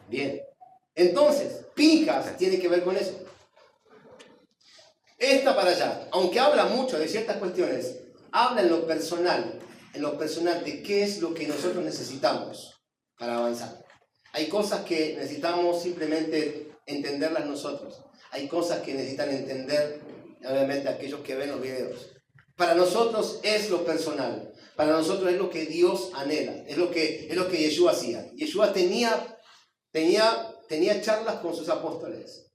Bien. Entonces, Pinhas tiene que ver con eso. Esta para allá, aunque habla mucho de ciertas cuestiones, habla en lo personal de qué es lo que nosotros necesitamos para avanzar. Hay cosas que necesitamos simplemente entenderlas nosotros. Hay cosas que necesitan entender, obviamente, aquellos que ven los videos. Para nosotros es lo personal. Para nosotros es lo que Dios anhela. Es lo que Yeshua hacía. Yeshua tenía charlas con sus apóstoles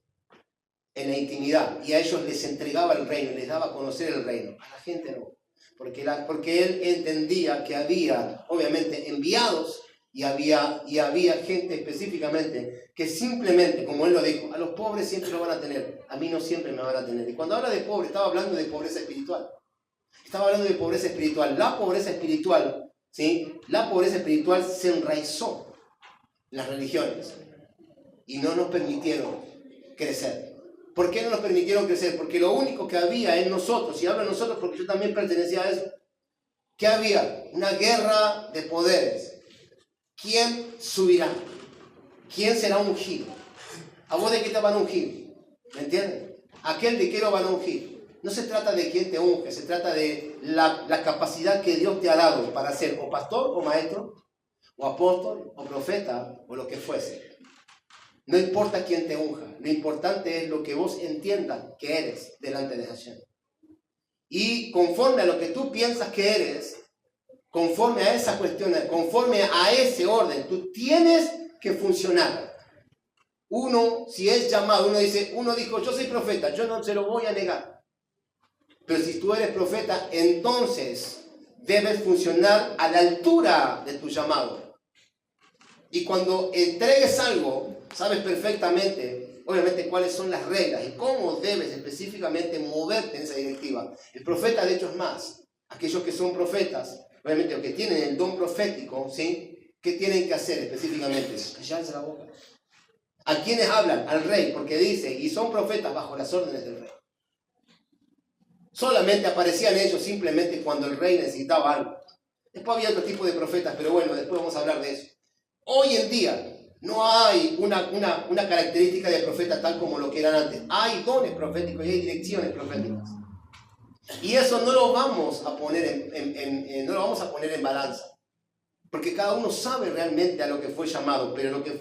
en la intimidad. Y a ellos les entregaba el reino, les daba a conocer el reino. A la gente no. Porque él entendía que había, obviamente, enviados y había gente específicamente que simplemente, como él lo dijo, a los pobres siempre lo van a tener, a mí no siempre me van a tener. Y cuando habla de pobre, estaba hablando de pobreza espiritual. Estaba hablando de pobreza espiritual. La pobreza espiritual, ¿sí? La pobreza espiritual se enraizó en las religiones y no nos permitieron crecer. ¿Por qué no nos permitieron crecer? Porque lo único que había en nosotros, y hablo de nosotros porque yo también pertenecía a eso, ¿qué había? Una guerra de poderes. ¿Quién subirá? ¿Quién será ungido? ¿A vos de qué te van a ungir? ¿Me entienden? Aquel de qué lo van a ungir. No se trata de quién te unge, se trata de la capacidad que Dios te ha dado para ser o pastor o maestro, o apóstol o profeta o lo que fuese. No importa quién te unja, lo importante es lo que vos entiendas que eres delante de Hashem. Y conforme a lo que tú piensas que eres, conforme a esa cuestión, conforme a ese orden, tú tienes que funcionar. Uno, si es llamado, uno dijo, yo soy profeta, yo no se lo voy a negar. Pero si tú eres profeta, entonces debes funcionar a la altura de tu llamado. Y cuando entregues algo, sabes perfectamente, obviamente, cuáles son las reglas y cómo debes específicamente moverte en esa directiva. El profeta, de hecho, es más. Aquellos que son profetas, obviamente, los que tienen el don profético, ¿sí? ¿Qué tienen que hacer específicamente? Callarse la boca. ¿A quiénes hablan? Al rey, porque dice, y son profetas bajo las órdenes del rey. Solamente aparecían ellos simplemente cuando el rey necesitaba algo. Después había otro tipo de profetas, pero bueno, después vamos a hablar de eso. Hoy en día no hay una característica de profeta tal como lo que eran antes. Hay dones proféticos y hay direcciones proféticas. Y eso no lo vamos a poner en balanza. Porque cada uno sabe realmente a lo que fue llamado, pero a lo que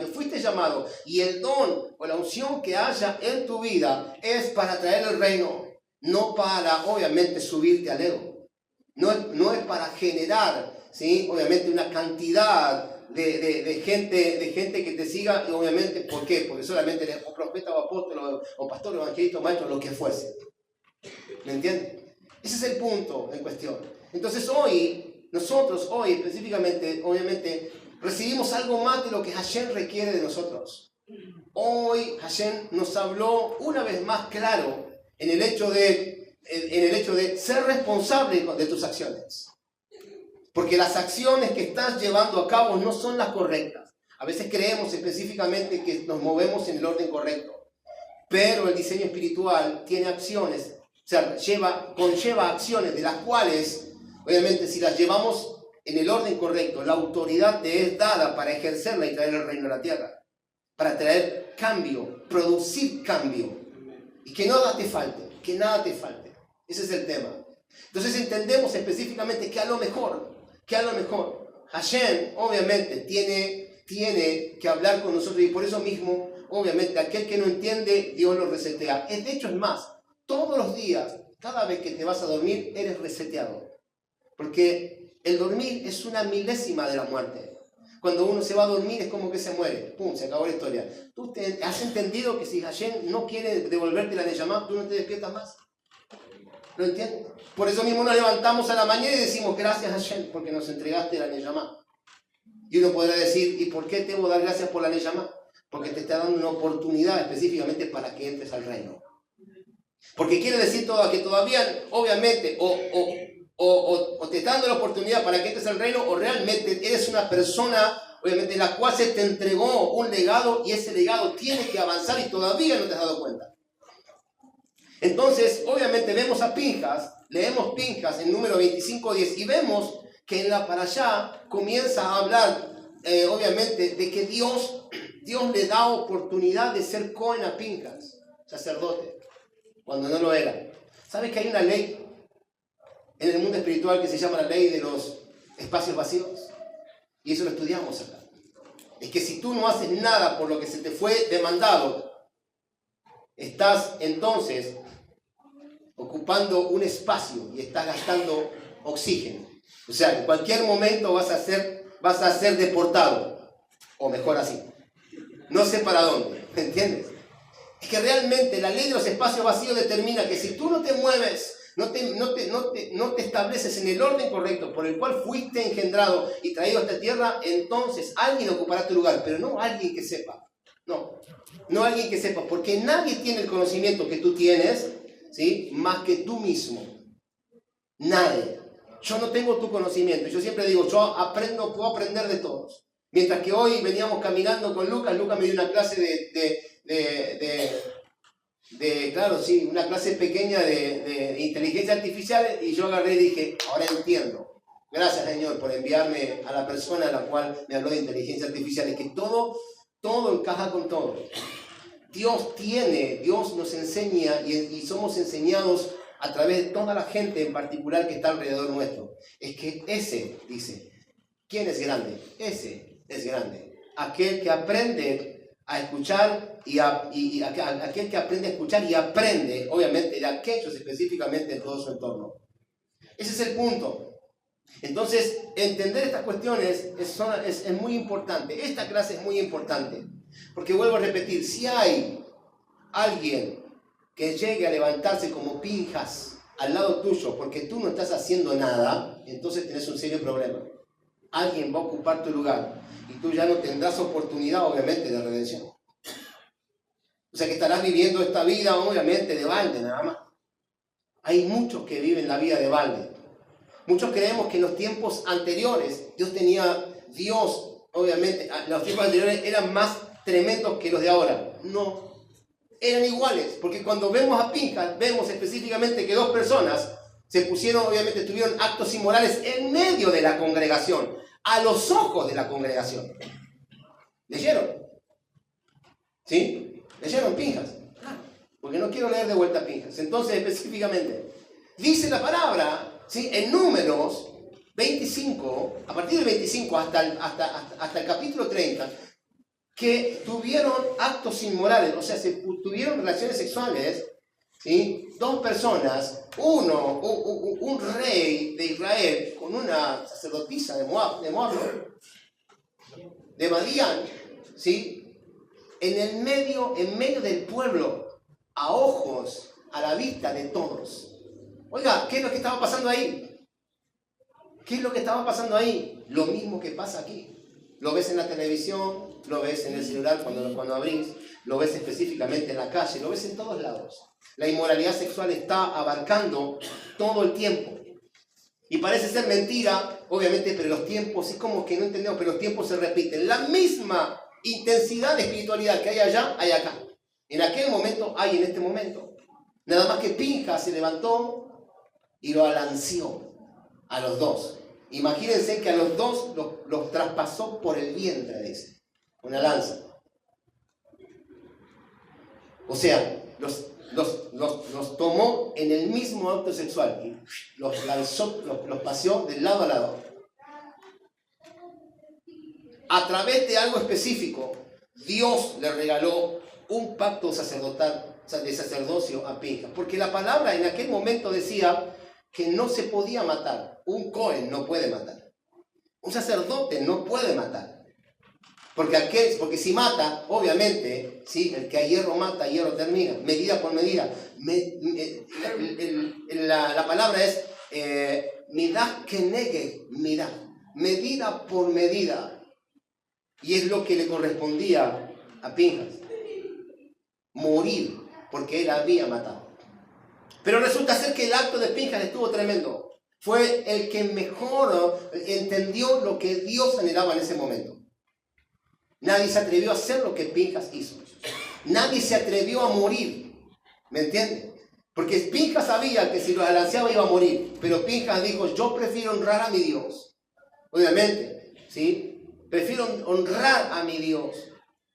fuiste llamado y el don o la unción que haya en tu vida es para traer el reino, no para, obviamente, subirte al ego. No es para generar, ¿sí? Obviamente, una cantidad de gente que te siga, y obviamente, ¿por qué? Porque solamente eres un profeta o apóstol o pastor, evangelista o maestro, lo que fuese. ¿Me entiendes? Ese es el punto en cuestión. Entonces nosotros hoy específicamente, obviamente, recibimos algo más de lo que Hashem requiere de nosotros. Hoy Hashem nos habló una vez más claro en el hecho de ser responsable de tus acciones. Porque las acciones que estás llevando a cabo no son las correctas. A veces creemos específicamente que nos movemos en el orden correcto. Pero el diseño espiritual tiene acciones, o sea, conlleva acciones de las cuales, obviamente, si las llevamos en el orden correcto, la autoridad te es dada para ejercerla y traer el reino a la tierra. Para traer cambio, producir cambio. Y que nada te falte, que nada te falte. Ese es el tema. Entonces entendemos específicamente que a lo mejor, Hashem, obviamente, tiene que hablar con nosotros y por eso mismo, obviamente, aquel que no entiende, Dios lo resetea. De hecho, es más, todos los días, cada vez que te vas a dormir, eres reseteado. Porque el dormir es una milésima de la muerte. Cuando uno se va a dormir es como que se muere. ¡Pum! Se acabó la historia. ¿Tú has entendido que si Hashem no quiere devolverte la Neyamá, tú no te despiertas más? ¿Lo entiendes? Por eso mismo nos levantamos a la mañana y decimos gracias Hashem porque nos entregaste la Neyamá. Y uno podrá decir, ¿y por qué te debo dar gracias por la Neyamá? Porque te está dando una oportunidad específicamente para que entres al reino. Porque quiere decir que todavía, obviamente, o te está dando la oportunidad para que entres al reino, o realmente eres una persona, obviamente, la cual se te entregó un legado y ese legado tiene que avanzar y todavía no te has dado cuenta. Entonces, obviamente, vemos a Pinhas, leemos Pinhas en número 25:10 y vemos que en la parashá comienza a hablar, obviamente, de que Dios Dios le da oportunidad de ser Cohen a Pinjas, sacerdote, cuando no lo era. ¿Sabes que hay una ley en el mundo espiritual que se llama la ley de los espacios vacíos? Y eso lo estudiamos acá. Es que si tú no haces nada por lo que se te fue demandado, estás entonces ocupando un espacio y estás gastando oxígeno. O sea, en cualquier momento vas a ser deportado. O mejor así. No sé para dónde, ¿me entiendes? Es que realmente la ley de los espacios vacíos determina que si tú no te mueves, no te estableces en el orden correcto por el cual fuiste engendrado y traído a esta tierra, entonces alguien ocupará tu lugar, pero no alguien que sepa. No alguien que sepa, porque nadie tiene el conocimiento que tú tienes, ¿sí? Más que tú mismo. Nadie. Yo no tengo tu conocimiento. Yo siempre digo, puedo aprender de todos. Mientras que hoy veníamos caminando con Lucas me dio una clase claro, sí, una clase pequeña de inteligencia artificial, y yo agarré y dije, ahora entiendo. Gracias, Señor, por enviarme a la persona a la cual me habló de inteligencia artificial. Es que todo encaja con todo. Dios nos enseña y somos enseñados a través de toda la gente en particular que está alrededor nuestro. Es que ese, dice, ¿quién es grande? Ese es grande. Aquel que aprende a escuchar aquel que aprende a escuchar y aprende, obviamente, de aquellos específicamente en todo su entorno. Ese es el punto. Entonces, entender estas cuestiones es muy importante. Esta clase es muy importante. Porque vuelvo a repetir, si hay alguien que llegue a levantarse como Pinjas al lado tuyo porque tú no estás haciendo nada, entonces tenés un serio problema. Alguien va a ocupar tu lugar y tú ya no tendrás oportunidad, obviamente, de redención. O sea que estarás viviendo esta vida, obviamente, de balde nada más. Hay muchos que viven la vida de balde. Muchos creemos que en los tiempos anteriores, Dios, obviamente, los tiempos anteriores eran más tremendos que los de ahora. No, eran iguales, porque cuando vemos a Pinjas, vemos específicamente que dos personas tuvieron actos inmorales en medio de la congregación, a los ojos de la congregación. ¿Leyeron? ¿Sí? ¿Leyeron Pinjas? Porque no quiero leer de vuelta Pinjas. Entonces, específicamente, dice la palabra, ¿sí? En Números 25, a partir del 25 hasta el capítulo 30, que tuvieron actos inmorales, o sea, tuvieron relaciones sexuales, ¿sí? Dos personas, un rey de Israel con una sacerdotisa de Moab, de Madián, ¿sí? En medio del pueblo, a ojos, a la vista de todos. Oiga, ¿qué es lo que estaba pasando ahí? ¿Qué es lo que estaba pasando ahí? Lo mismo que pasa aquí. Lo ves en la televisión, lo ves en el celular cuando abrís, lo ves específicamente en la calle, lo ves en todos lados. La inmoralidad sexual está abarcando todo el tiempo. Y parece ser mentira, obviamente, pero los tiempos, es como que no entendemos, pero los tiempos se repiten. La misma intensidad de espiritualidad que hay allá, hay acá. En aquel momento, hay en este momento. Nada más que Pinjas se levantó y lo alanció a los dos. Imagínense que a los dos los traspasó por el vientre, dice, una lanza. O sea, los tomó en el mismo acto sexual y los lanzó, los paseó de lado a lado. A través de algo específico, Dios le regaló un pacto sacerdotal, de sacerdocio a Pinjas. Porque la palabra en aquel momento decía que no se podía matar. Un Cohen no puede matar. Un sacerdote no puede matar. Porque si mata, obviamente, ¿sí? El que a hierro mata, a hierro termina. Medida por medida. La palabra es midah keneged midah. Medida por medida. Y es lo que le correspondía a Pinjas. Morir, porque él había matado. Pero resulta ser que el acto de Pinjas estuvo tremendo. Fue el que mejor entendió lo que Dios anhelaba en ese momento. Nadie se atrevió a hacer lo que Pinjas hizo. Nadie se atrevió a morir. ¿Me entienden? Porque Pinjas sabía que si lo balanceaba iba a morir. Pero Pinjas dijo, yo prefiero honrar a mi Dios. Obviamente, ¿sí? Prefiero honrar a mi Dios.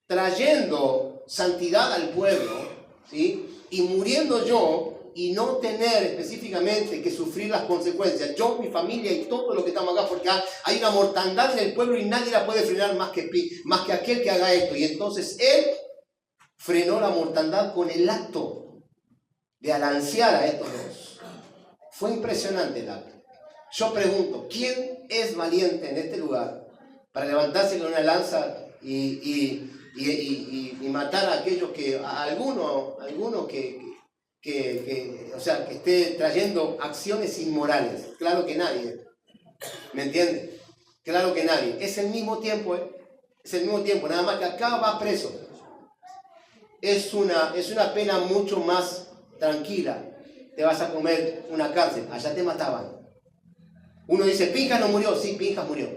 trayendo santidad al pueblo, ¿sí? Y muriendo yo y no tener específicamente que sufrir las consecuencias, yo, mi familia y todo lo que estamos acá, porque hay una mortandad en el pueblo y nadie la puede frenar más que aquel que haga esto. Y entonces él frenó la mortandad con el acto de alancear a estos dos. Fue impresionante el acto. Yo pregunto, ¿quién es valiente en este lugar para levantarse con una lanza y matar a aquellos a alguno que esté trayendo acciones inmorales? Claro que nadie. ¿Me entiendes? Claro que nadie. Es el mismo tiempo, es el mismo tiempo, nada más que acá va preso. Es una pena mucho más tranquila. Te vas a comer una cárcel, allá te mataban. Uno dice, Pinjas no murió, sí, Pinjas murió.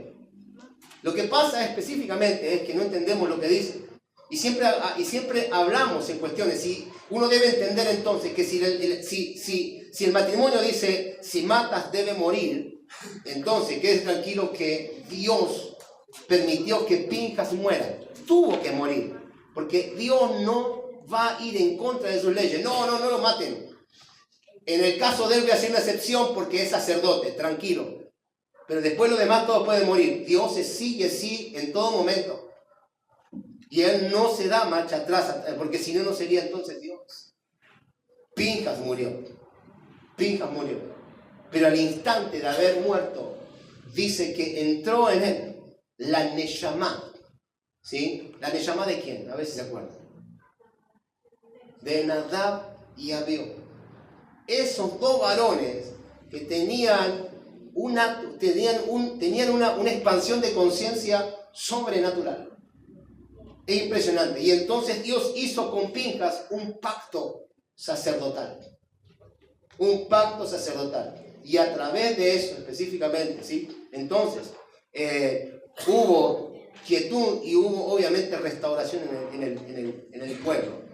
Lo que pasa específicamente es que no entendemos lo que dice. Y siempre hablamos en cuestiones. Si uno debe entender entonces que si el matrimonio dice, si matas debe morir, entonces quede tranquilo que Dios permitió que Pinjas muera. Tuvo que morir. Porque Dios no va a ir en contra de sus leyes. No lo maten. En el caso de él voy a hacer una excepción porque es sacerdote, tranquilo. Pero después los demás todos pueden morir. Dios sigue sí en todo momento. Y él no se da marcha atrás, porque si no, no sería entonces Dios. Pinjas murió. Pero al instante de haber muerto, dice que entró en él la Neshama. ¿Sí? ¿La Neshama de quién? A ver si se acuerdan. De Nadab y Abiú. Esos dos varones que tenían una expansión de conciencia sobrenatural. Es impresionante. Y entonces Dios hizo con Pinjas un pacto sacerdotal. Y a través de eso específicamente, ¿sí? Entonces, hubo quietud y hubo obviamente restauración en el pueblo.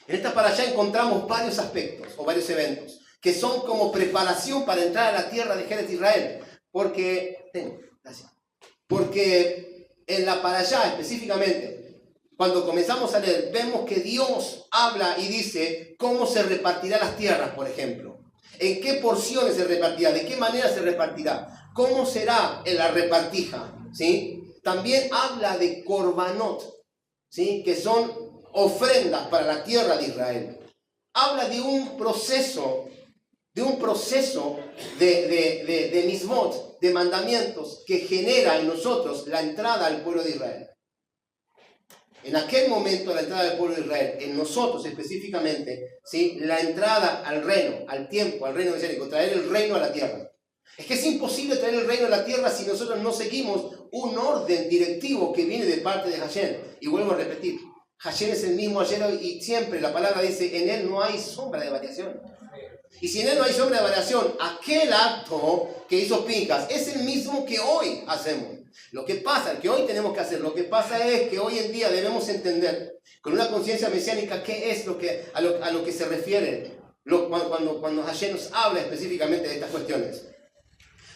En esta para allá encontramos varios aspectos o varios eventos que son como preparación para entrar a la tierra de Jerez Israel. Porque en la para allá específicamente, cuando comenzamos a leer, vemos que Dios habla y dice cómo se repartirán las tierras, por ejemplo. En qué porciones se repartirá, de qué manera se repartirá, cómo será en la repartija, ¿sí? También habla de korbanot, ¿sí? Que son ofrendas para la tierra de Israel. Habla de un proceso de mismot, de mandamientos que genera en nosotros la entrada al pueblo de Israel. En aquel momento la entrada del pueblo de Israel, en nosotros específicamente, ¿sí? La entrada al reino, al tiempo, al reino mesiánico, traer el reino a la tierra. Es que es imposible traer el reino a la tierra si nosotros no seguimos un orden directivo que viene de parte de Hashem. Y vuelvo a repetir, Hashem es el mismo ayer y siempre. La palabra dice, en él no hay sombra de variación. Y si en él no hay sombra de variación, aquel acto que hizo Pinjas es el mismo que hoy hacemos. Lo que pasa, que hoy tenemos que hacer, lo que pasa es que hoy en día debemos entender con una conciencia mesiánica qué es a lo que se refiere cuando Hashem nos habla específicamente de estas cuestiones.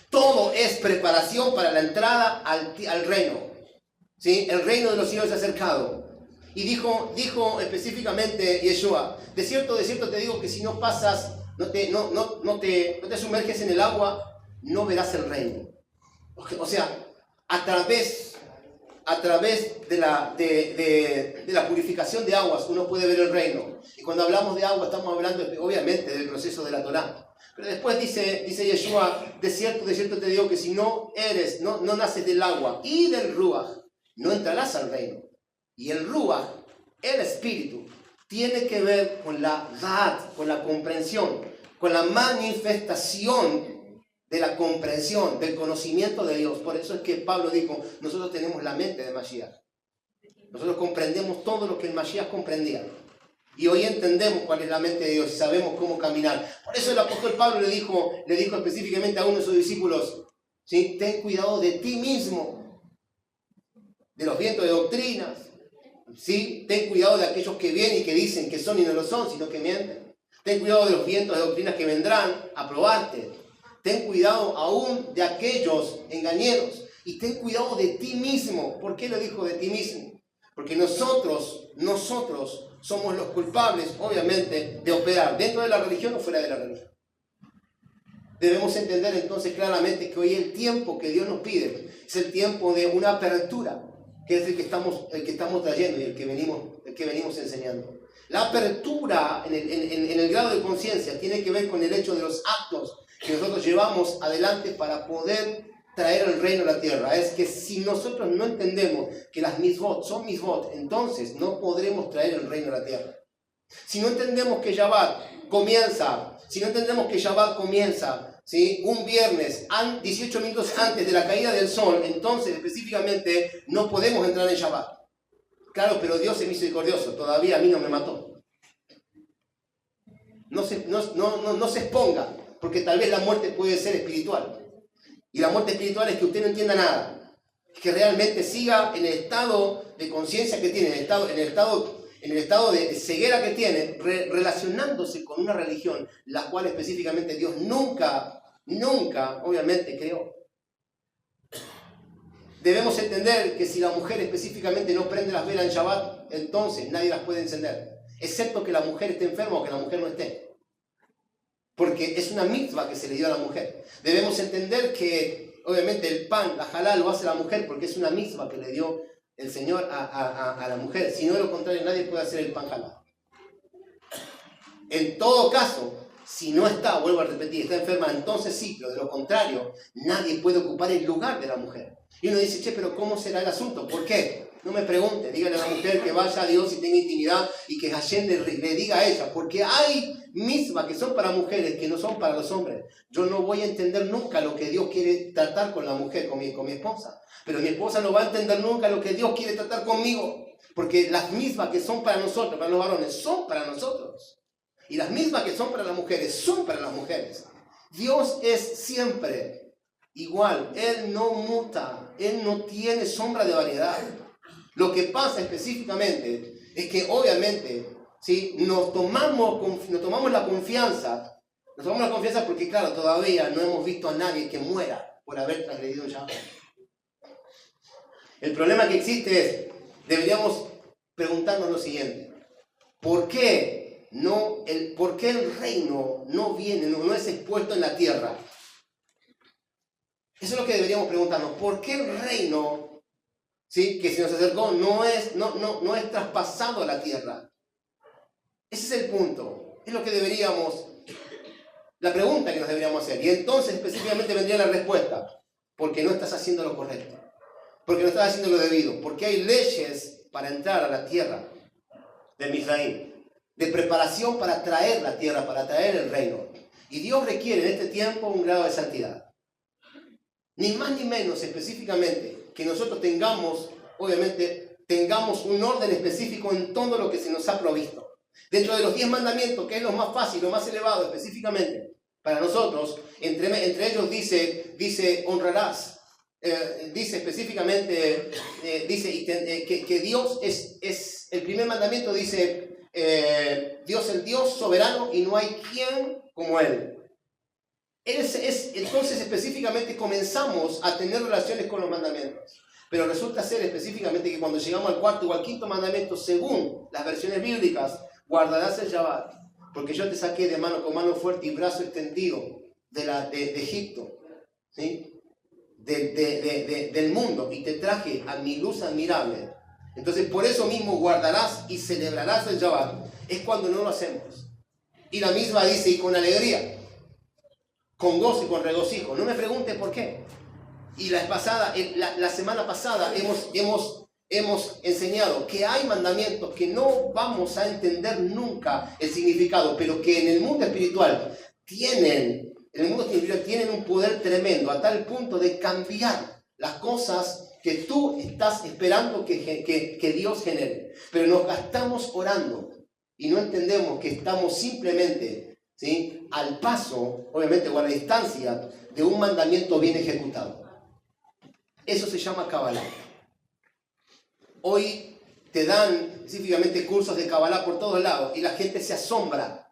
Todo es preparación para la entrada al reino. ¿Sí? El reino de los cielos se ha acercado. Y dijo específicamente Yeshua, de cierto te digo que si no pasas, no te sumerges en el agua, no verás el reino. O sea, a través de la purificación de aguas uno puede ver el reino. Y cuando hablamos de agua estamos hablando obviamente del proceso de la Torá. Pero después dice Yeshua, de cierto te digo que si no naces del agua y del Ruach, no entrarás al reino. Y el Ruach, el espíritu, tiene que ver con la Da'at, con la comprensión, con la manifestación de la comprensión, del conocimiento de Dios. Por eso es que Pablo dijo, nosotros tenemos la mente de Mashiach. Nosotros comprendemos todo lo que el Mashiach comprendía. Y hoy entendemos cuál es la mente de Dios y sabemos cómo caminar. Por eso el apóstol Pablo le dijo específicamente a uno de sus discípulos, ¿sí? Ten cuidado de ti mismo, de los vientos de doctrinas, ¿sí? Ten cuidado de aquellos que vienen y que dicen que son y no lo son, sino que mienten. Ten cuidado de los vientos de doctrinas que vendrán a probarte. Ten cuidado aún de aquellos engañeros. Y ten cuidado de ti mismo. ¿Por qué lo dijo de ti mismo? Porque nosotros somos los culpables, obviamente, de operar dentro de la religión o fuera de la religión. Debemos entender entonces claramente que hoy el tiempo que Dios nos pide es el tiempo de una apertura, que es el que estamos trayendo y el que venimos enseñando. La apertura en el grado de conciencia tiene que ver con el hecho de los actos que nosotros llevamos adelante para poder traer el reino a la tierra. Es que si nosotros no entendemos que las misbot son misbot, entonces no podremos traer el reino a la tierra. Si no entendemos que Shabbat comienza, ¿sí?, un viernes 18 minutos antes de la caída del sol, entonces específicamente no podemos entrar en Shabbat. Claro, pero Dios es misericordioso, todavía a mí no me mató. No se exponga, porque tal vez la muerte puede ser espiritual. Y la muerte espiritual es que usted no entienda nada, que realmente siga en el estado de conciencia que tiene, en el estado de ceguera que tiene, relacionándose con una religión, la cual específicamente Dios nunca, obviamente, creó. Debemos entender que si la mujer específicamente no prende las velas en Shabbat, entonces nadie las puede encender, excepto que la mujer esté enferma o que la mujer no esté. Porque es una mitzvah que se le dio a la mujer. Debemos entender que, obviamente, el pan, la halá, lo hace la mujer porque es una mitzvah que le dio el Señor a la mujer. Si no, de lo contrario, nadie puede hacer el pan halá. En todo caso, si no está, vuelvo a repetir, está enferma, entonces sí, pero de lo contrario, nadie puede ocupar el lugar de la mujer. Y uno dice, che, pero ¿cómo será el asunto? ¿Por qué? No me pregunte, dígale a la mujer que vaya a Dios y tenga intimidad y que Hashem le diga a ella, porque hay mismas que son para mujeres que no son para los hombres. Yo no voy a entender nunca lo que Dios quiere tratar con la mujer, con mi esposa, pero mi esposa no va a entender nunca lo que Dios quiere tratar conmigo, porque las mismas que son para nosotros, para los varones, son para nosotros, y las mismas que son para las mujeres, son para las mujeres. Dios es siempre igual, Él no muta, Él no tiene sombra de variedad. Lo que pasa específicamente es que obviamente, ¿sí?, nos tomamos la confianza porque claro, todavía no hemos visto a nadie que muera por haber transgredido un Shabbat. El problema que existe es, deberíamos preguntarnos lo siguiente: ¿por qué el reino no es expuesto en la tierra? Eso es lo que deberíamos preguntarnos. ¿Por qué el reino, ¿sí?, que se nos acercó no es traspasado a la tierra? Ese es el punto. Es la pregunta que nos deberíamos hacer. Y entonces específicamente vendría la respuesta: porque no estás haciendo lo correcto, porque no estás haciendo lo debido, porque hay leyes para entrar a la tierra de Misraim, de preparación para traer la tierra, para traer el reino. Y Dios requiere en este tiempo un grado de santidad. Ni más ni menos específicamente que nosotros tengamos un orden específico en todo lo que se nos ha provisto. Dentro de los 10 mandamientos, que es lo más fácil, lo más elevado específicamente para nosotros, entre ellos dice honrarás, dice específicamente, que Dios es, el primer mandamiento dice, Dios el Dios soberano y no hay quien como Él. Entonces específicamente comenzamos a tener relaciones con los mandamientos. Pero resulta ser específicamente que cuando llegamos al cuarto o al quinto mandamiento, según las versiones bíblicas, guardarás el Shabbat, porque yo te saqué de mano con mano fuerte y brazo extendido de Egipto, ¿sí?, del mundo, y te traje a mi luz admirable. Entonces por eso mismo guardarás y celebrarás el Shabbat. Es cuando no lo hacemos. Y la misma dice, y con alegría, con gozo y con regocijo. No me pregunte por qué. Y la semana pasada hemos enseñado que hay mandamientos que no vamos a entender nunca el significado, pero que en el mundo espiritual tienen un poder tremendo, a tal punto de cambiar las cosas que tú estás esperando que Dios genere. Pero nos gastamos orando y no entendemos que estamos simplemente, ¿sí?, al paso, obviamente, o a la distancia de un mandamiento bien ejecutado. Eso se llama Kabbalah. Hoy te dan específicamente cursos de Kabbalah por todos lados y la gente se asombra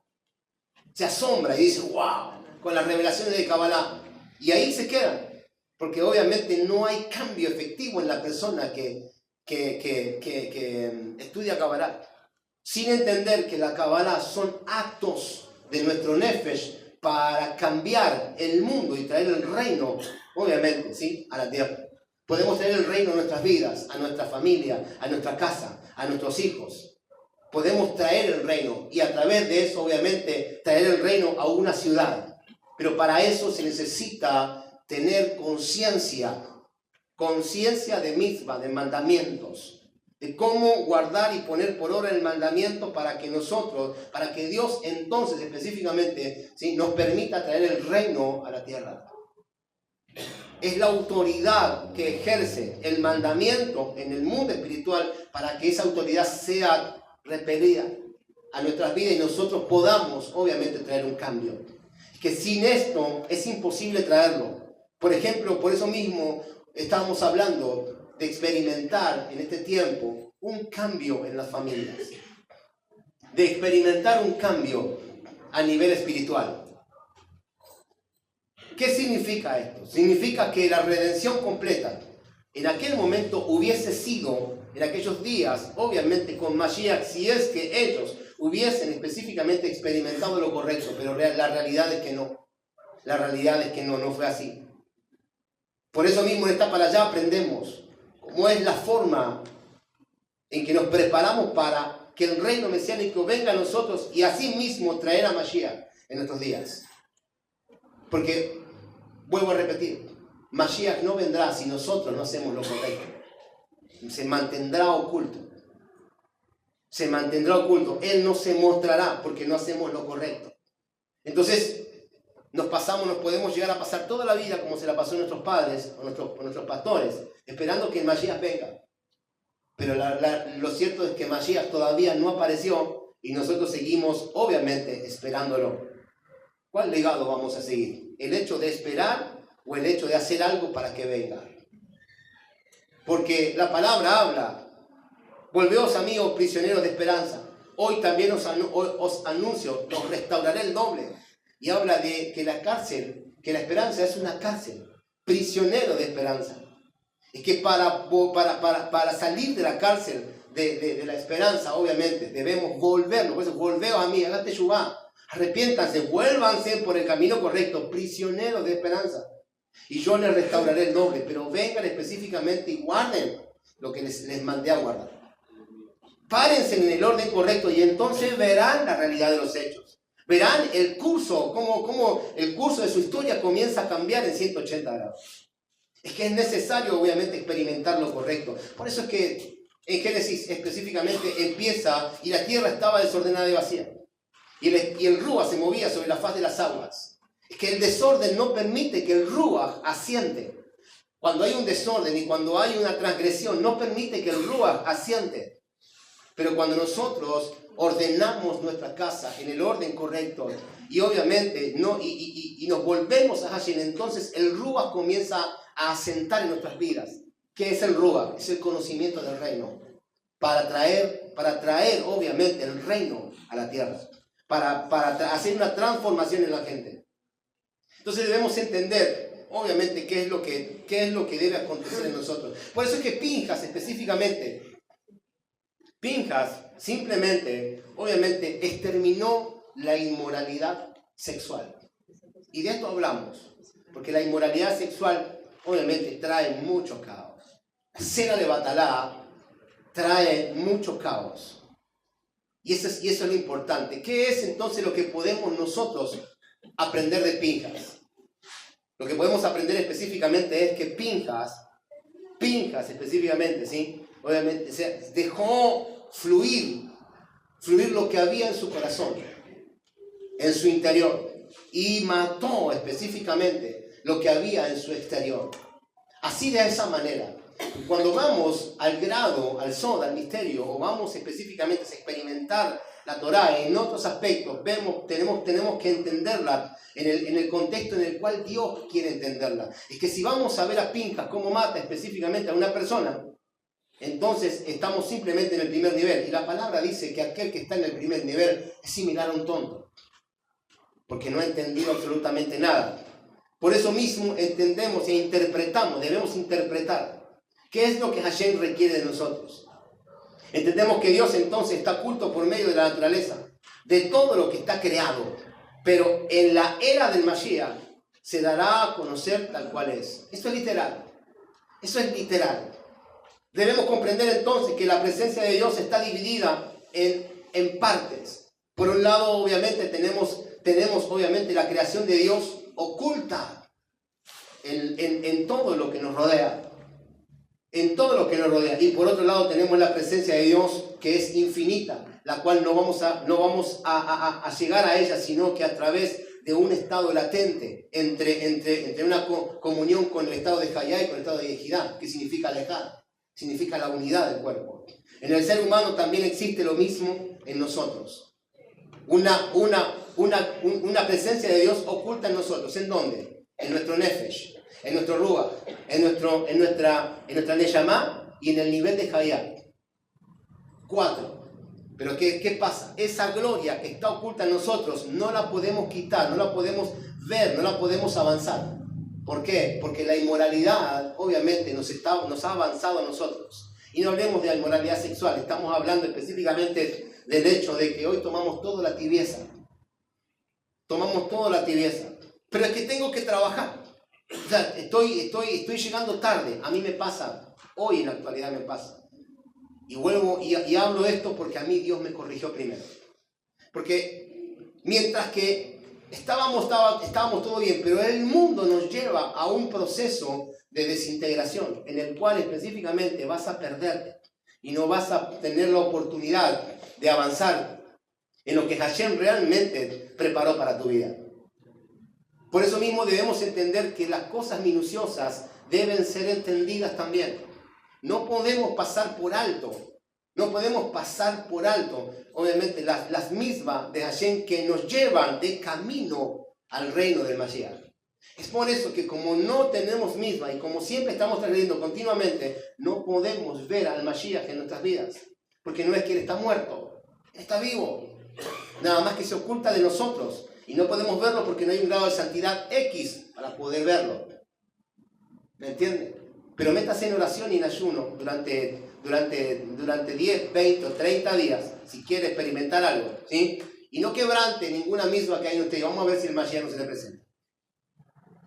y dice, wow, con las revelaciones de Kabbalah. Y ahí se quedan, porque obviamente no hay cambio efectivo en la persona que que estudia Kabbalah, sin entender que la Kabbalah son actos de nuestro Nefesh para cambiar el mundo y traer el reino, obviamente, ¿sí?, a la tierra. Podemos traer el reino a nuestras vidas, a nuestra familia, a nuestra casa, a nuestros hijos. Podemos traer el reino y a través de eso, obviamente, traer el reino a una ciudad. Pero para eso se necesita tener conciencia de mitzvah, de mandamientos, de cómo guardar y poner por obra el mandamiento para que Dios entonces específicamente, ¿sí?, nos permita traer el reino a la tierra. Es la autoridad que ejerce el mandamiento en el mundo espiritual para que esa autoridad sea repelida a nuestras vidas y nosotros podamos, obviamente, traer un cambio. Que sin esto es imposible traerlo. Por ejemplo, por eso mismo estamos hablando de experimentar en este tiempo un cambio en las familias. De experimentar un cambio a nivel espiritual. ¿Qué significa esto? Significa que la redención completa en aquel momento hubiese sido, en aquellos días, obviamente con Mashiach, si es que ellos hubiesen específicamente experimentado lo correcto, pero la realidad es que no. La realidad es que no fue así. Por eso mismo en esta para allá aprendemos cómo es la forma en que nos preparamos para que el reino mesiánico venga a nosotros y así mismo traer a Mashiach en nuestros días. Porque, vuelvo a repetir, Mashiach no vendrá si nosotros no hacemos lo correcto. Se mantendrá oculto. Se mantendrá oculto. Él no se mostrará porque no hacemos lo correcto. Entonces, nos podemos llegar a pasar toda la vida como se la pasó a nuestros padres o nuestros pastores, esperando que el Mashiach venga. Pero lo cierto es que Mashiach todavía no apareció y nosotros seguimos, obviamente, esperándolo. ¿Cuál legado vamos a seguir? ¿El hecho de esperar o el hecho de hacer algo para que venga? Porque la palabra habla: volveos amigos prisioneros de esperanza. Hoy también os anuncio, os restauraré el doble. Y habla de que la cárcel, que la esperanza es una cárcel, prisionero de esperanza. Es que para salir de la cárcel de la esperanza, obviamente, debemos volvernos. Por eso, volveos a mí, hagan teshuvá, arrepiéntanse, vuélvanse por el camino correcto, prisioneros de esperanza. Y yo les restauraré el doble, pero vengan específicamente y guarden lo que les mandé a guardar. Párense en el orden correcto y entonces verán la realidad de los hechos. Verán el curso, cómo el curso de su historia comienza a cambiar en 180 grados. Es que es necesario, obviamente, experimentar lo correcto. Por eso es que en Génesis específicamente empieza y la tierra estaba desordenada y vacía. Y el Ruach se movía sobre la faz de las aguas. Es que el desorden no permite que el Ruach asiente. Cuando hay un desorden y cuando hay una transgresión, no permite que el Ruach asiente. Pero cuando nosotros ordenamos nuestra casa en el orden correcto y obviamente y nos volvemos a Hashem, entonces el Ruach comienza a asentar en nuestras vidas. ¿Qué es el Ruach? Es el conocimiento del reino. Para traer obviamente el reino a la tierra. Para hacer una transformación en la gente. Entonces debemos entender, obviamente, qué es lo que debe acontecer en nosotros. Por eso es que Pinjas específicamente, simplemente, obviamente, exterminó la inmoralidad sexual. Y de esto hablamos, porque la inmoralidad sexual, obviamente, trae mucho caos. Cera de Batalá trae mucho caos. Y eso es lo importante. ¿Qué es entonces lo que podemos nosotros aprender de Pinjas? Lo que podemos aprender específicamente es que Pinjas específicamente, ¿sí?, obviamente, dejó fluir lo que había en su corazón, en su interior, y mató específicamente lo que había en su exterior. Así, de esa manera, cuando vamos al grado, al sod, al misterio, o vamos específicamente a experimentar la Torá en otros aspectos, tenemos que entenderla en el contexto en el cual Dios quiere entenderla. Es que si vamos a ver a Pinjas cómo mata específicamente a una persona, entonces estamos simplemente en el primer nivel. Y la palabra dice que aquel que está en el primer nivel es similar a un tonto, porque no ha entendido absolutamente nada. Por eso mismo entendemos e interpretamos, debemos interpretar. ¿Qué es lo que Hashem requiere de nosotros? Entendemos que Dios entonces está oculto por medio de la naturaleza, de todo lo que está creado, pero en la era del Mashiach se dará a conocer tal cual es. Eso es literal. Eso es literal. Debemos comprender entonces que la presencia de Dios está dividida en partes. Por un lado, obviamente, tenemos obviamente la creación de Dios oculta en todo lo que nos rodea. En todo lo que nos rodea. Y por otro lado tenemos la presencia de Dios que es infinita, la cual no vamos a llegar a ella, sino que a través de un estado latente entre una comunión con el estado de Hayá y con el estado de Yehidá, que significa alejar, significa la unidad del cuerpo. En el ser humano también existe lo mismo en nosotros. Una presencia de Dios oculta en nosotros. ¿En dónde? En nuestro nefesh, en nuestro ruach, en nuestra neshama y en el nivel de Hayá. 4. Pero ¿qué pasa? Esa gloria que está oculta en nosotros no la podemos quitar, no la podemos ver, no la podemos avanzar. ¿Por qué? Porque la inmoralidad obviamente nos ha avanzado a nosotros. Y no hablemos de la inmoralidad sexual, estamos hablando específicamente del hecho de que hoy tomamos toda la tibieza. Tomamos toda la tibieza. Pero es que tengo que trabajar. O sea, estoy llegando tarde. A mí me pasa, hoy en la actualidad me pasa. Y vuelvo y hablo esto porque a mí Dios me corrigió primero. Porque mientras que estábamos todo bien, pero el mundo nos lleva a un proceso de desintegración en el cual específicamente vas a perderte y no vas a tener la oportunidad de avanzar en lo que Hashem realmente preparó para tu vida. Por eso mismo debemos entender que las cosas minuciosas deben ser entendidas también. No podemos pasar por alto, obviamente, las mismas de Hashem que nos llevan de camino al reino del Mashiach. Es por eso que como no tenemos misma y como siempre estamos transgrediendo continuamente, no podemos ver al Mashiach en nuestras vidas. Porque no es que Él está muerto, Él está vivo. Nada más que se oculta de nosotros. Y no podemos verlo porque no hay un grado de santidad X para poder verlo. ¿Me entienden? Pero métase en oración y en ayuno durante 10, 20 o 30 días, si quiere experimentar algo, ¿sí? Y no quebrante ninguna misma que hay en usted. Vamos a ver si el Mashiach no se le presenta.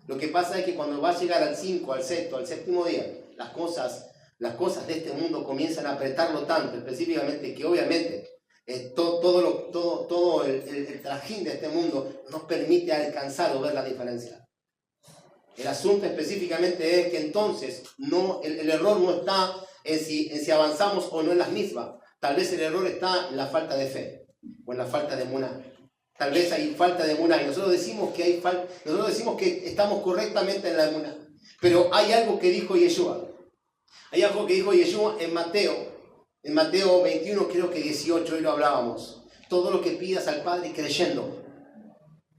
Lo que pasa es que cuando va a llegar al 5, al 6, al 7º día, las cosas de este mundo comienzan a apretarlo tanto, específicamente, que obviamente todo el trajín de este mundo nos permite alcanzar o ver la diferencia. El asunto específicamente es que entonces el error no está en si avanzamos o no en las mismas. Tal vez el error está en la falta de fe o en la falta de emuná. Tal vez hay falta de emuná y nosotros decimos que estamos correctamente en la emuná. Pero hay algo que dijo Yeshua. Hay algo que dijo Yeshua en Mateo 21, creo que 18, hoy lo hablábamos. Todo lo que pidas al Padre creyendo,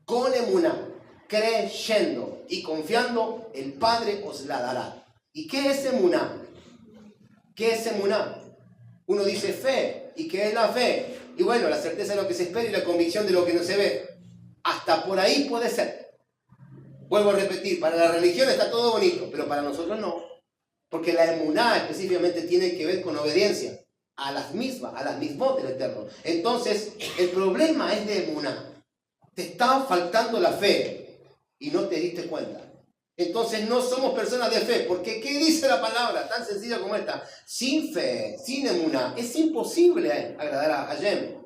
con emuná, creyendo y confiando, el Padre os la dará. ¿Y qué es emuná? ¿Qué es emuná? Uno dice fe. ¿Y qué es la fe? Y bueno, la certeza de lo que se espera y la convicción de lo que no se ve. Hasta por ahí puede ser. Vuelvo a repetir, para la religión está todo bonito, pero para nosotros no. Porque la emuná específicamente tiene que ver con obediencia a las mismos del Eterno. Entonces, el problema es de emuná. Te está faltando la fe y no te diste cuenta. Entonces no somos personas de fe, porque ¿qué dice la palabra? Tan sencilla como esta: sin fe, sin emuná, es imposible agradar a Hashem.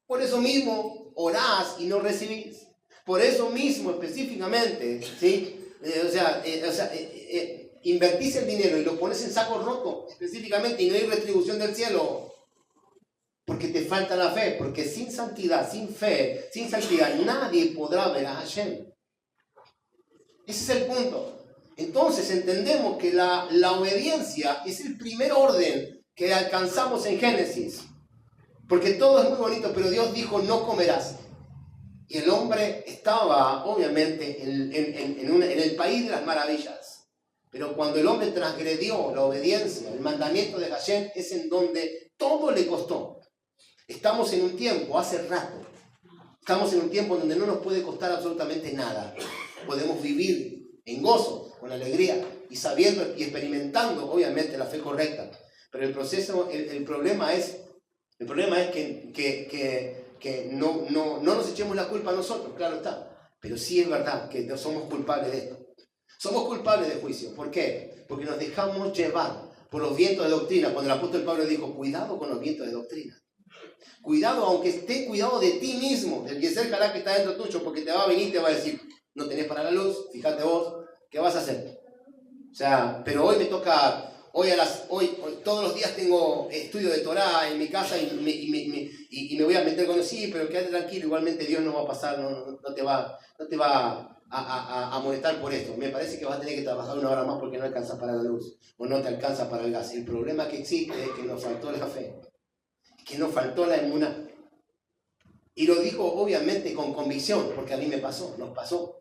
Por eso mismo orás y no recibís. Por eso mismo específicamente, ¿sí? Invertís el dinero y lo pones en saco roto específicamente y no hay retribución del cielo. Porque te falta la fe, porque sin santidad, sin fe, sin santidad, nadie podrá ver a Hashem. Ese es el punto. Entonces entendemos que la obediencia es el primer orden que alcanzamos en Génesis. Porque todo es muy bonito, pero Dios dijo no comerás. Y el hombre estaba obviamente en el país de las maravillas. Pero cuando el hombre transgredió la obediencia, el mandamiento de Hashem, es en donde todo le costó. Estamos en un tiempo, hace rato, estamos en un tiempo donde no nos puede costar absolutamente nada. Podemos vivir en gozo, con alegría y sabiendo y experimentando, obviamente, la fe correcta. Pero el proceso, el problema es que no nos echemos la culpa a nosotros, claro está. Pero sí es verdad que no somos culpables de esto. Somos culpables de juicio. ¿Por qué? Porque nos dejamos llevar por los vientos de doctrina. Cuando el apóstol Pablo dijo, cuidado con los vientos de doctrina. Cuidado, aunque esté cuidado de ti mismo, del Yeser Jalá que está dentro tuyo, porque te va a venir y te va a decir, no tenés para la luz, fíjate vos, ¿qué vas a hacer? O sea, pero hoy me toca, hoy todos los días tengo estudio de Torah en mi casa y me voy a meter con sí, pero quédate tranquilo, igualmente Dios no va a pasar, no te va a molestar por esto. Me parece que vas a tener que trabajar 1 hora más porque no alcanza para la luz o no te alcanza para el gas. El problema que existe es que nos faltó la fe, que nos faltó la emuná. Y lo dijo obviamente con convicción, porque a mí me pasó, nos pasó.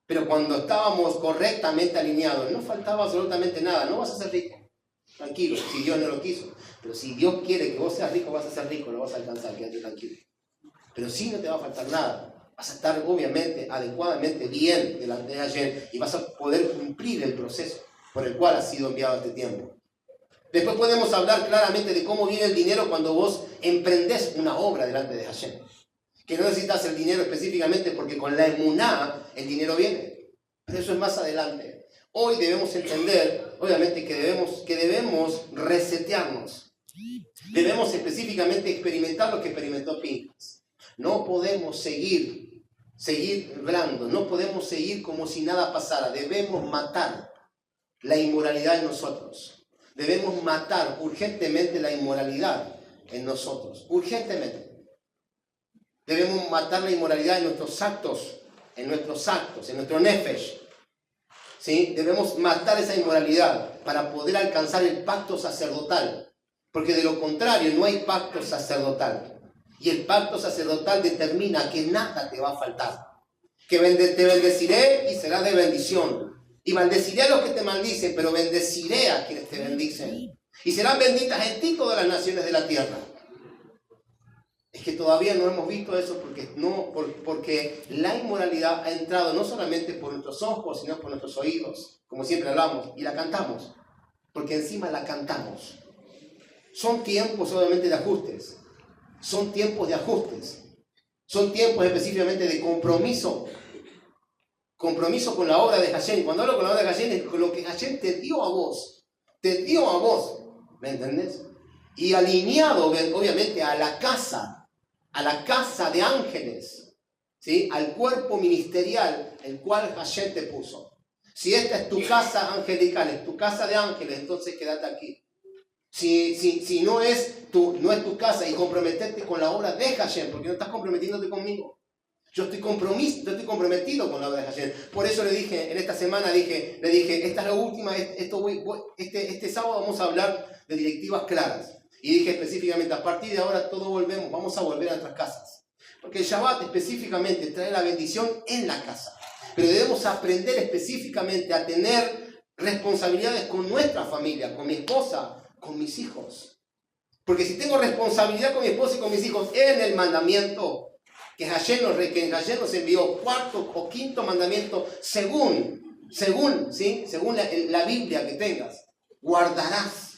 Pero cuando estábamos correctamente alineados, no faltaba absolutamente nada. No vas a ser rico, tranquilo, si Dios no lo quiso. Pero si Dios quiere que vos seas rico, vas a ser rico, lo vas a alcanzar, quédate tranquilo. Pero sí no te va a faltar nada. Vas a estar obviamente, adecuadamente bien delante de ayer y vas a poder cumplir el proceso por el cual has sido enviado a este tiempo. Después podemos hablar claramente de cómo viene el dinero cuando vos emprendés una obra delante de Hashem. Que no necesitas el dinero específicamente porque con la emuná el dinero viene. Pero eso es más adelante. Hoy debemos entender, obviamente, que debemos resetearnos. Debemos específicamente experimentar lo que experimentó Pinchas. No podemos seguir vibrando, no podemos seguir como si nada pasara. Debemos matar la inmoralidad en nosotros. Debemos matar urgentemente la inmoralidad en nosotros. Urgentemente. Debemos matar la inmoralidad en nuestros actos, en nuestro nefesh. ¿Sí? Debemos matar esa inmoralidad para poder alcanzar el pacto sacerdotal. Porque de lo contrario no hay pacto sacerdotal. Y el pacto sacerdotal determina que nada te va a faltar. Que te bendeciré y serás de bendición. Y maldeciré a los que te maldicen, pero bendeciré a quienes te bendicen. Y serán benditas en ti todas las naciones de la tierra. Es que todavía no hemos visto eso porque la inmoralidad ha entrado no solamente por nuestros ojos, sino por nuestros oídos, como siempre hablamos, y la cantamos, porque encima la cantamos. Son tiempos obviamente de ajustes, son tiempos específicamente de compromiso con la obra de Hashem. Cuando hablo con la obra de Hashem es con lo que Hashem te dio a vos, ¿me entendés? Y alineado obviamente a la casa de ángeles, ¿sí? Al cuerpo ministerial el cual Hashem te puso. Si esta es tu casa angelical, es tu casa de ángeles, entonces quédate aquí. Si no es tu casa y comprometerte con la obra de Hashem, porque no estás comprometiéndote conmigo. Yo estoy comprometido con la obra de Hashem. Por eso le dije, en esta semana le dije, esta es la última, este sábado vamos a hablar de directivas claras. Y dije específicamente, a partir de ahora vamos a volver a nuestras casas. Porque el Shabbat específicamente trae la bendición en la casa. Pero debemos aprender específicamente a tener responsabilidades con nuestra familia, con mi esposa, con mis hijos. Porque si tengo responsabilidad con mi esposa y con mis hijos en el mandamiento que Hashem nos envió, cuarto o quinto mandamiento, según la Biblia que tengas, guardarás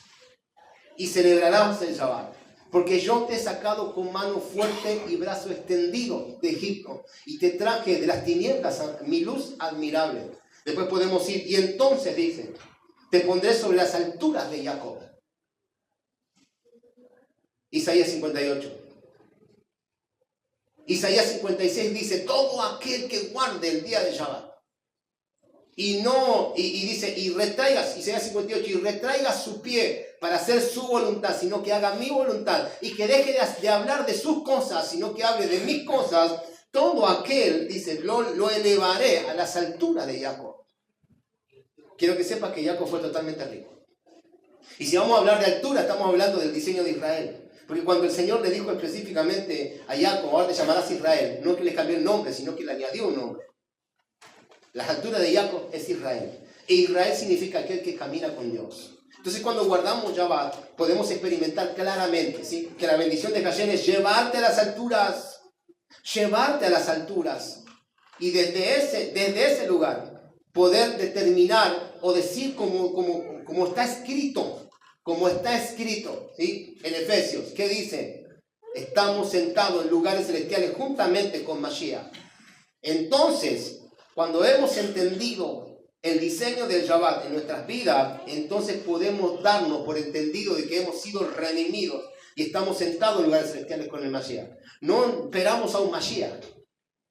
y celebrarás el Shabbat. Porque yo te he sacado con mano fuerte y brazo extendido de Egipto y te traje de las tinieblas mi luz admirable. Después podemos ir, y entonces dice, te pondré sobre las alturas de Jacob. Isaías 58. Isaías 56 dice, todo aquel que guarde el día de Shabbat. Y retraiga, Isaías 58, y retraiga su pie para hacer su voluntad, sino que haga mi voluntad, y que deje de hablar de sus cosas, sino que hable de mis cosas, todo aquel, dice, lo elevaré a las alturas de Jacob. Quiero que sepas que Jacob fue totalmente rico. Y si vamos a hablar de altura, estamos hablando del diseño de Israel. Porque cuando el Señor le dijo específicamente a Jacob, ahora te llamarás Israel, no que le cambió el nombre, sino que le añadió un nombre. Las alturas de Jacob es Israel. E Israel significa aquel que camina con Dios. Entonces cuando guardamos Shabbat, podemos experimentar claramente, ¿sí?, que la bendición de Hashem es llevarte a las alturas. Llevarte a las alturas. Y desde ese lugar, poder determinar o decir como está escrito, ¿sí? En Efesios, ¿qué dice? Estamos sentados en lugares celestiales juntamente con Mashiach. Entonces, cuando hemos entendido el diseño del Shabbat en nuestras vidas, entonces podemos darnos por entendido de que hemos sido redimidos y estamos sentados en lugares celestiales con el Mashiach. No esperamos a un Mashiach.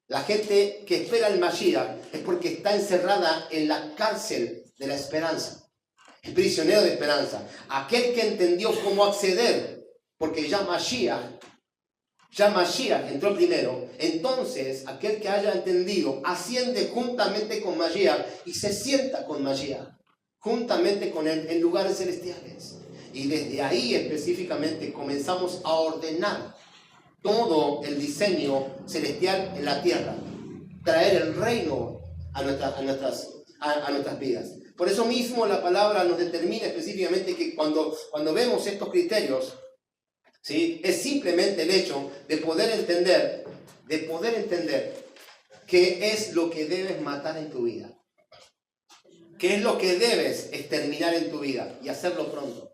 La gente que espera el Mashiach es porque está encerrada en la cárcel de la esperanza, el prisionero de esperanza. Aquel que entendió cómo acceder, porque ya Mashiach entró primero, entonces aquel que haya entendido asciende juntamente con Mashiach y se sienta con Mashiach, juntamente con él en lugares celestiales. Y desde ahí específicamente comenzamos a ordenar todo el diseño celestial en la tierra, traer el reino a nuestras vidas. Por eso mismo la palabra nos determina específicamente que cuando vemos estos criterios, ¿sí? Es simplemente el hecho de poder entender qué es lo que debes matar en tu vida, qué es lo que debes exterminar en tu vida y hacerlo pronto.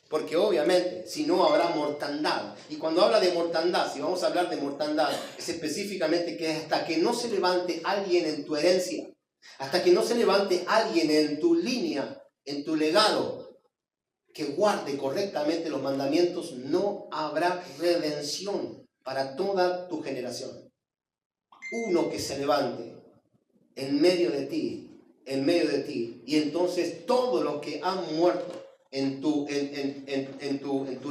Porque obviamente, si no, habrá mortandad. Y cuando habla de mortandad, si vamos a hablar de mortandad, es específicamente que hasta que no se levante alguien en tu herencia, hasta que no se levante alguien en tu línea, en tu legado, que guarde correctamente los mandamientos, no habrá redención para toda tu generación. Uno que se levante en medio de ti, y entonces todos los que han muerto en tu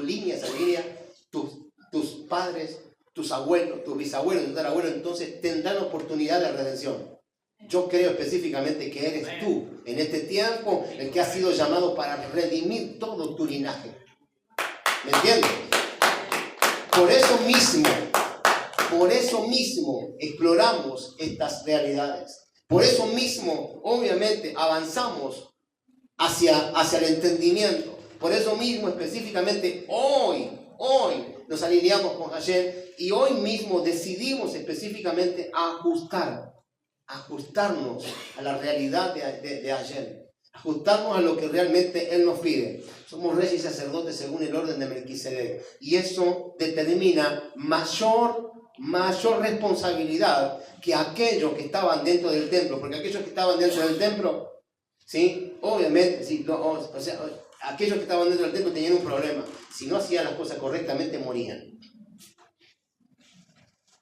línea sanguínea, tus padres, tus abuelos, tus bisabuelos, tus tatarabuelos, entonces tendrán oportunidad de redención. Yo creo específicamente que eres tú, en este tiempo, el que ha sido llamado para redimir todo tu linaje. ¿Me entiendes? Por eso mismo exploramos estas realidades. Por eso mismo, obviamente, avanzamos hacia el entendimiento. Por eso mismo, específicamente, hoy nos alineamos con Hashem y hoy mismo decidimos específicamente ajustarnos a la realidad de Hashem, ajustarnos a lo que realmente Él nos pide. Somos reyes y sacerdotes según el orden de Melquisedec, y eso determina mayor responsabilidad que aquellos que estaban dentro del templo, porque aquellos que estaban dentro del templo, ¿sí? Obviamente, sí, aquellos que estaban dentro del templo tenían un problema. Si no hacían las cosas correctamente, morían.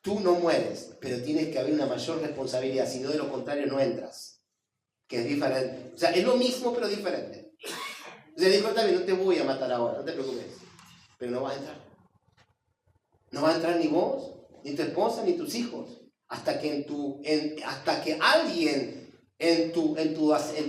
Tú no mueres, pero tienes que haber una mayor responsabilidad, si no, de lo contrario no entras. Que es diferente. O sea, es lo mismo, pero diferente. O sea, dijo, también no te voy a matar ahora, no te preocupes. Pero no vas a entrar. No vas a entrar ni vos, ni tu esposa, ni tus hijos. Hasta que alguien en tu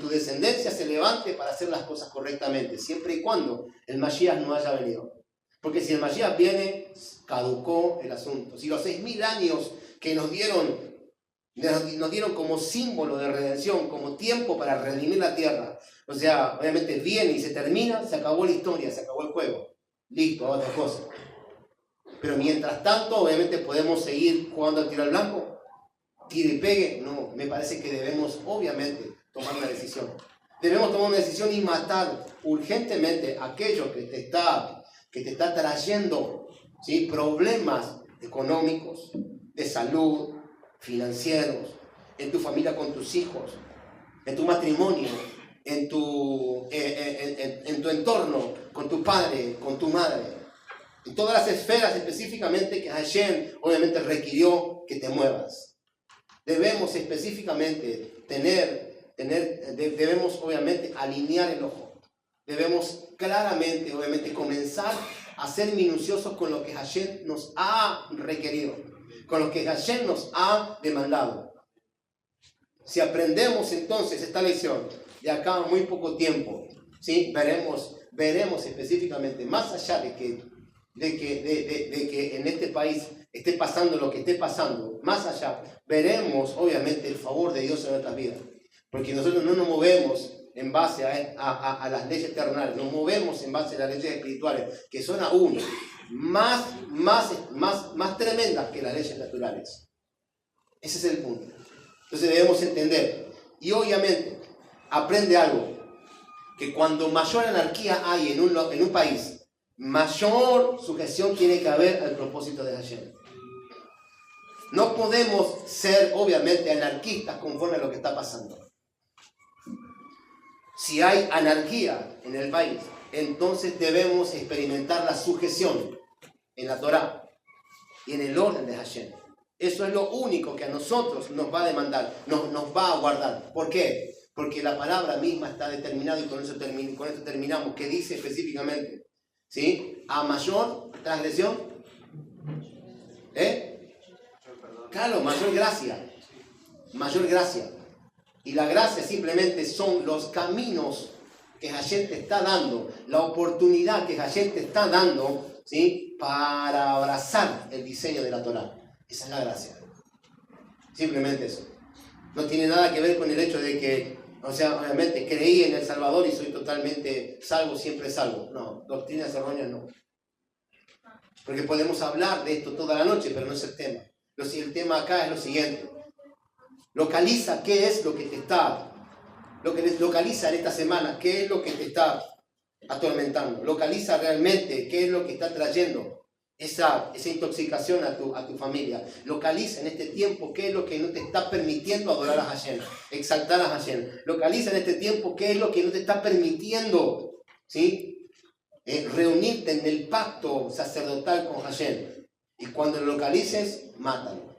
descendencia se levante para hacer las cosas correctamente, siempre y cuando el Mashiach no haya venido. Porque si el Mashiach viene, caducó el asunto. Si los 6.000 años que nos dieron como símbolo de redención, como tiempo para redimir la tierra, o sea, obviamente viene y se termina, se acabó la historia, se acabó el juego. Listo, otra cosa. Pero mientras tanto, obviamente podemos seguir jugando al tiro al blanco. Tire y pegue. No, me parece que debemos, obviamente, tomar una decisión. Debemos tomar una decisión y matar urgentemente a aquello que te está trayendo, ¿sí? Problemas económicos, de salud, financieros, en tu familia con tus hijos, en tu matrimonio, en tu entorno, con tu padre, con tu madre, en todas las esferas específicamente que Hashem obviamente requirió que te muevas. Debemos específicamente debemos obviamente alinear el ojo. Debemos claramente, obviamente, comenzar a ser minuciosos con lo que Hashem nos ha requerido, con lo que Hashem nos ha demandado. Si aprendemos entonces esta lección de acá a muy poco tiempo, ¿sí? veremos específicamente, más allá de que en este país esté pasando lo que esté pasando, más allá, veremos obviamente el favor de Dios en nuestras vidas. Porque nosotros no nos movemos en base a las leyes terrenales, nos movemos en base a las leyes espirituales, que son aún más tremendas que las leyes naturales. Ese es el punto. Entonces debemos entender Y obviamente aprende algo, que cuando mayor anarquía hay en un país, mayor sujeción tiene que haber al propósito de Hashem. No podemos ser, obviamente, anarquistas conforme a lo que está pasando. Si hay anarquía en el país, entonces debemos experimentar la sujeción en la Torá y en el orden de Hashem. Eso es lo único que a nosotros nos va a demandar, nos va a guardar. ¿Por qué? Porque la palabra misma está determinada, y con esto terminamos, que dice específicamente, ¿sí? A mayor transgresión, claro, mayor gracia. Mayor gracia. Y la gracia simplemente son los caminos que Hashem te está dando, la oportunidad que Hashem te está dando, ¿sí? Para abrazar el diseño de la Torá. Esa es la gracia. Simplemente eso. No tiene nada que ver con el hecho de que, obviamente creí en el Salvador y soy totalmente salvo, siempre salvo. No, doctrinas erróneas no. Porque podemos hablar de esto toda la noche, pero no es el tema. El tema acá es lo siguiente. Localiza qué es lo que te está, localiza en esta semana qué es lo que te está atormentando. Localiza realmente qué es lo que está trayendo esa intoxicación a tu familia. Localiza en este tiempo qué es lo que no te está permitiendo adorar a Hashem, exaltar a Hashem. Localiza en este tiempo qué es lo que no te está permitiendo, ¿sí? Reunirte en el pacto sacerdotal con Hashem. Y cuando lo localices, mátalo.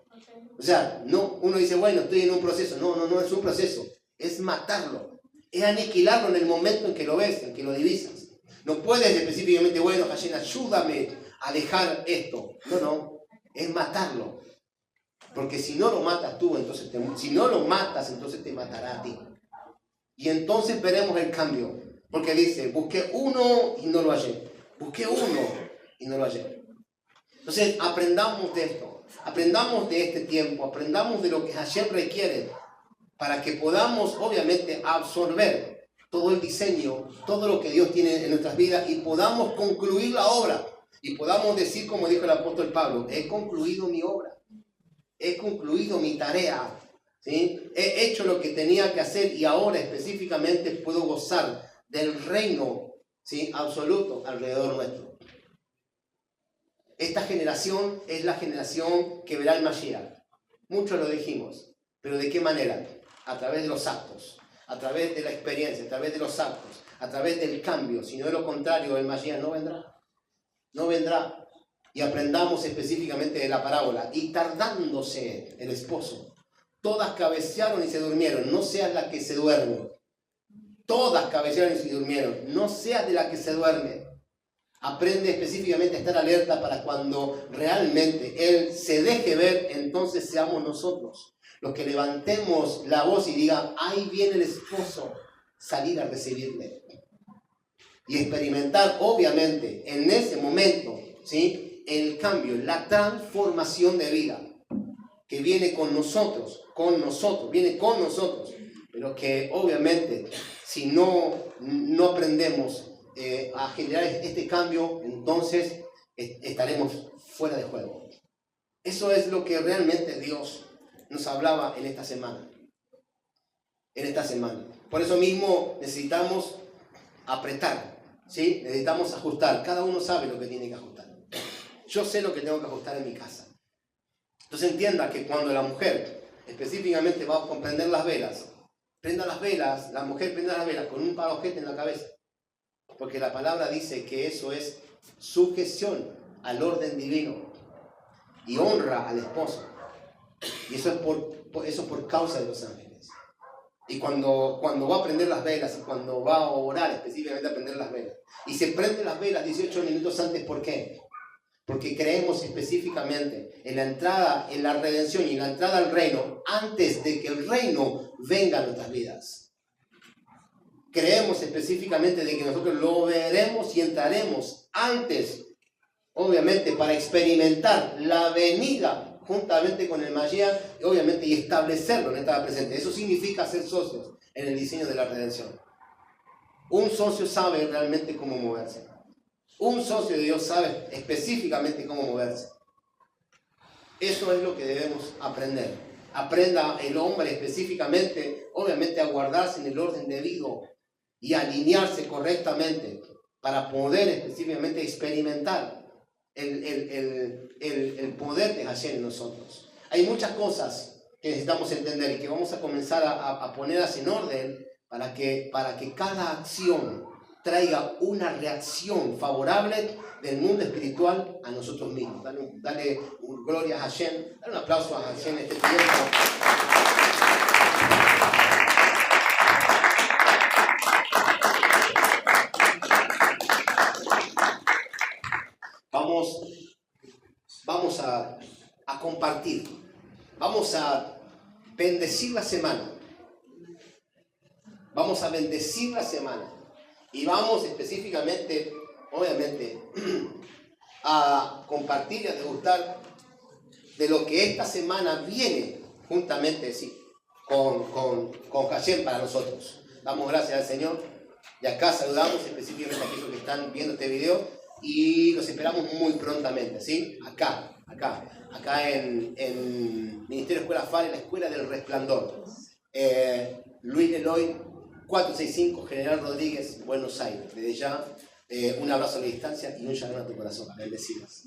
O sea, no, uno dice, bueno, estoy en un proceso. No es un proceso. Es matarlo. Es aniquilarlo en el momento en que lo ves, en que lo divisas. No puedes específicamente, bueno, Hashem, ayúdame a dejar esto. No. Es matarlo. Porque si no lo matas tú, entonces si no lo matas, entonces te matará a ti. Y entonces veremos el cambio. Porque dice, busqué uno y no lo hallé. Busqué uno y no lo hallé. Entonces, aprendamos de esto. Aprendamos de este tiempo. Aprendamos de lo que Hashem requiere. Para que podamos, obviamente, absorber todo el diseño, todo lo que Dios tiene en nuestras vidas y podamos concluir la obra. Y podamos decir, como dijo el apóstol Pablo, he concluido mi obra. He concluido mi tarea. ¿Sí? He hecho lo que tenía que hacer y ahora específicamente puedo gozar del reino, ¿sí? Absoluto alrededor nuestro. Esta generación es la generación que verá el Mashiach. Muchos lo dijimos, pero ¿de qué manera? A través de los actos, a través de la experiencia, a través de los actos, a través del cambio. Si no es lo contrario, el Mashiach no vendrá. No vendrá. Y aprendamos específicamente de la parábola. Y tardándose el esposo, todas cabecearon y se durmieron. No seas la que se duerme. Todas cabecearon y se durmieron. No seas de la que se duerme. Aprende específicamente a estar alerta para cuando realmente Él se deje ver, entonces seamos nosotros los que levantemos la voz y digan, ahí viene el esposo, salir a recibirle. Y experimentar, obviamente, en ese momento, ¿sí? El cambio, la transformación de vida que viene con nosotros, viene con nosotros, pero que obviamente si no aprendemos a generar este cambio, entonces estaremos fuera de juego. Eso es lo que realmente Dios nos hablaba en esta semana. Por eso mismo necesitamos apretar, ¿sí? Necesitamos ajustar. Cada uno sabe lo que tiene que ajustar. Yo sé lo que tengo que ajustar en mi casa. Entonces entienda que cuando la mujer específicamente va a prender las velas, la mujer prenda las velas con un parojete en la cabeza. Porque la palabra dice que eso es sujeción al orden divino y honra al esposo. Y eso es por causa de los ángeles. Y cuando va a prender las velas y cuando va a orar específicamente a prender las velas. Y se prenden las velas 18 minutos antes, ¿por qué? Porque creemos específicamente en la entrada, en la redención y en la entrada al reino antes de que el reino venga a nuestras vidas. Creemos específicamente de que nosotros lo veremos y entraremos antes, obviamente, para experimentar la venida juntamente con el Mashiach, obviamente, y establecerlo en esta presente. Eso significa ser socios en el diseño de la redención. Un socio sabe realmente cómo moverse. Un socio de Dios sabe específicamente cómo moverse. Eso es lo que debemos aprender. aprenda el hombre específicamente, obviamente, a guardarse en el orden debido y alinearse correctamente para poder específicamente experimentar el poder de Hashem en nosotros. Hay muchas cosas que necesitamos entender y que vamos a comenzar a ponerlas en orden para que cada acción traiga una reacción favorable del mundo espiritual a nosotros mismos. Dale gloria a Hashem, dale un aplauso a Hashem en este tiempo. Vamos a compartir, vamos a bendecir la semana. Vamos a bendecir la semana y vamos específicamente, obviamente, a compartir y a degustar de lo que esta semana viene juntamente con Hashem para nosotros. Damos gracias al Señor y acá saludamos específicamente a aquellos que están viendo este video y los esperamos muy prontamente, ¿sí? Acá en Ministerio Escuela FAL, en la Escuela del Resplandor. Luis Leloy, 465 General Rodríguez, Buenos Aires. Desde ya, un abrazo a la distancia y un shalom a tu corazón. Bendecidos.